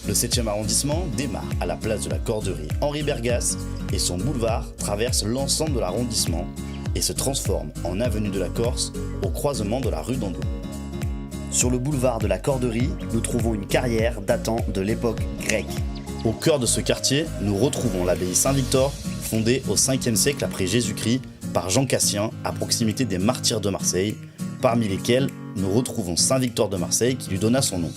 Le 7e arrondissement démarre à la place de la Corderie Henri Bergasse et son boulevard traverse l'ensemble de l'arrondissement et se transforme en avenue de la Corse au croisement de la rue d'Andoul. Sur le boulevard de la Corderie, nous trouvons une carrière datant de l'époque grecque. Au cœur de ce quartier, nous retrouvons l'abbaye Saint-Victor, fondée au 5e siècle après Jésus-Christ par Jean Cassien à proximité des martyrs de Marseille, parmi lesquels nous retrouvons Saint-Victor de Marseille qui lui donna son nom.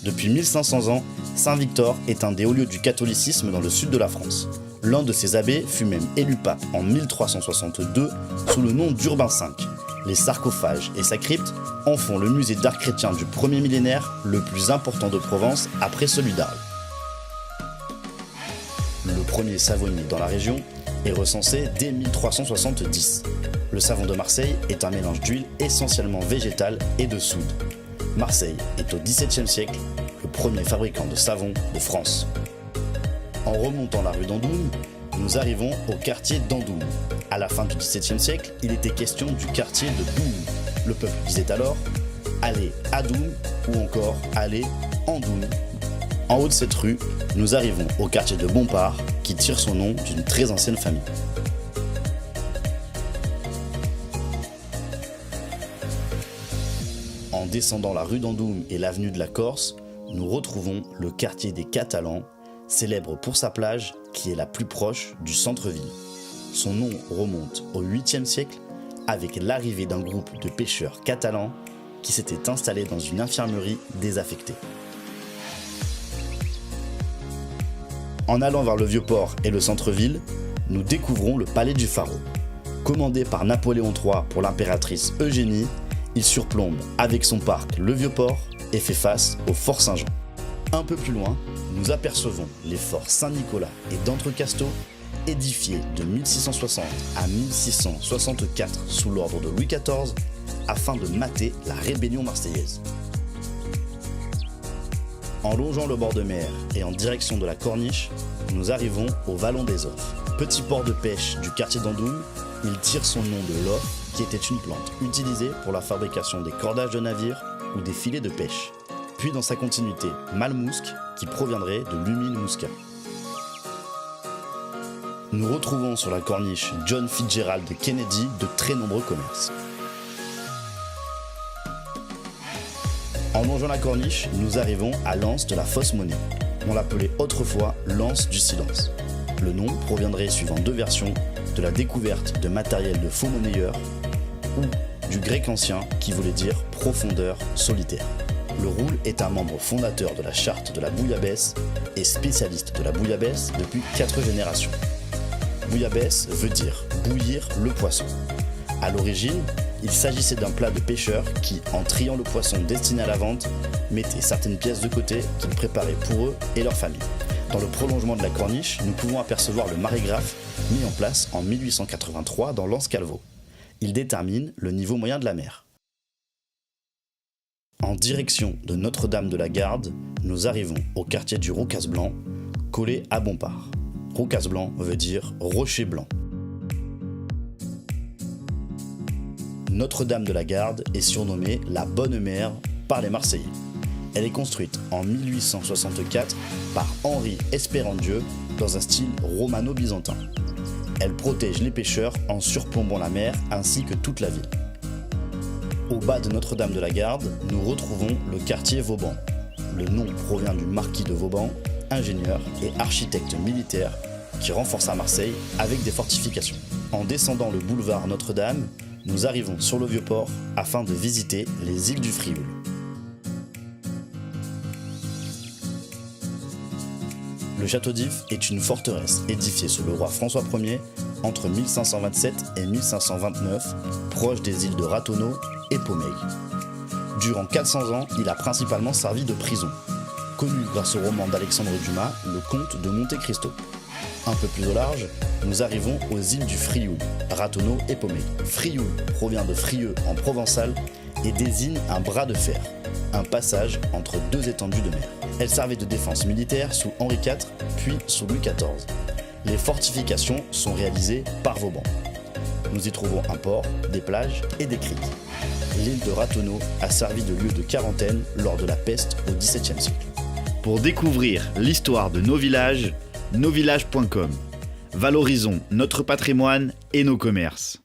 Depuis 1500 ans, Saint-Victor est un des hauts lieux du catholicisme dans le sud de la France. L'un de ses abbés fut même élu pape en 1362 sous le nom d'Urbain V. Les sarcophages et sa crypte en font le musée d'art chrétien du premier millénaire le plus important de Provence après celui d'Arles. Le premier savonnier dans la région est recensé dès 1370. Le savon de Marseille est un mélange d'huile essentiellement végétale et de soude. Marseille est au XVIIe siècle le premier fabricant de savon de France. En remontant la rue d'Andoul, nous arrivons au quartier d'Andoul. À la fin du XVIIe siècle, il était question du quartier de Doum. Le peuple disait alors « Allez à Doum » ou encore « Allez en Doum ». En haut de cette rue, nous arrivons au quartier de Bompard, qui tire son nom d'une très ancienne famille. En descendant la rue d'Andoum et l'avenue de la Corse, nous retrouvons le quartier des Catalans, célèbre pour sa plage qui est la plus proche du centre-ville. Son nom remonte au 8e siècle avec l'arrivée d'un groupe de pêcheurs catalans qui s'était installé dans une infirmerie désaffectée. En allant vers le Vieux-Port et le centre-ville, nous découvrons le palais du Pharaon. Commandé par Napoléon III pour l'impératrice Eugénie, il surplombe avec son parc le Vieux-Port et fait face au Fort Saint-Jean. Un peu plus loin, nous apercevons les forts Saint-Nicolas et d'Entrecasteaux, édifiés de 1660 à 1664 sous l'ordre de Louis XIV, afin de mater la rébellion marseillaise. En longeant le bord de mer et en direction de la Corniche, nous arrivons au Vallon des Offres. Petit port de pêche du quartier d'Andoul, il tire son nom de l'offre, qui était une plante utilisée pour la fabrication des cordages de navires ou des filets de pêche. Puis dans sa continuité, Malmousque, qui proviendrait de l'humile muscat. Nous retrouvons sur la corniche John Fitzgerald Kennedy de très nombreux commerces. En longeant la corniche, nous arrivons à l'anse de la Fausse Monnaie. On l'appelait autrefois l'anse du silence. Le nom proviendrait, suivant deux versions, de la découverte de matériel de faux monnayeurs ou du grec ancien qui voulait dire profondeur solitaire. Le roule est un membre fondateur de la charte de la bouillabaisse et spécialiste de la bouillabaisse depuis 4 générations. Bouillabaisse veut dire bouillir le poisson. À l'origine, il s'agissait d'un plat de pêcheurs qui, en triant le poisson destiné à la vente, mettaient certaines pièces de côté qu'ils préparaient pour eux et leur famille. Dans le prolongement de la corniche, nous pouvons apercevoir le marégraphe mis en place en 1883 dans l'anse Calvo. Il détermine le niveau moyen de la mer. En direction de Notre-Dame-de-la-Garde, nous arrivons au quartier du Roucas-Blanc, collé à Bompard. Roucas-Blanc veut dire rocher blanc. Notre-Dame-de-la-Garde est surnommée la Bonne Mère par les Marseillais. Elle est construite en 1864 par Henri Espérandieu dans un style romano-byzantin. Elle protège les pêcheurs en surplombant la mer ainsi que toute la ville. Au bas de Notre-Dame-de-la-Garde, nous retrouvons le quartier Vauban. Le nom provient du marquis de Vauban, ingénieur et architecte militaire qui renforça Marseille avec des fortifications. En descendant le boulevard Notre-Dame, nous arrivons sur le Vieux-Port afin de visiter les îles du Frioul. Le château d'If est une forteresse édifiée sous le roi François Ier entre 1527 et 1529, proche des îles de Ratonneau et Pomègue. Durant 400 ans, il a principalement servi de prison, connu grâce au roman d'Alexandre Dumas, Le Comte de Monte Cristo. Un peu plus au large, nous arrivons aux îles du Frioul, Ratonneau et Pomègue. Frioul provient de Frieux en provençal et désigne un bras de fer, un passage entre deux étendues de mer. Elle servait de défense militaire sous Henri IV, puis sous Louis XIV. Les fortifications sont réalisées par Vauban. Nous y trouvons un port, des plages et des criques. L'île de Ratonneau a servi de lieu de quarantaine lors de la peste au XVIIe siècle. Pour découvrir l'histoire de nos villages, nosvillages.com. Valorisons notre patrimoine et nos commerces.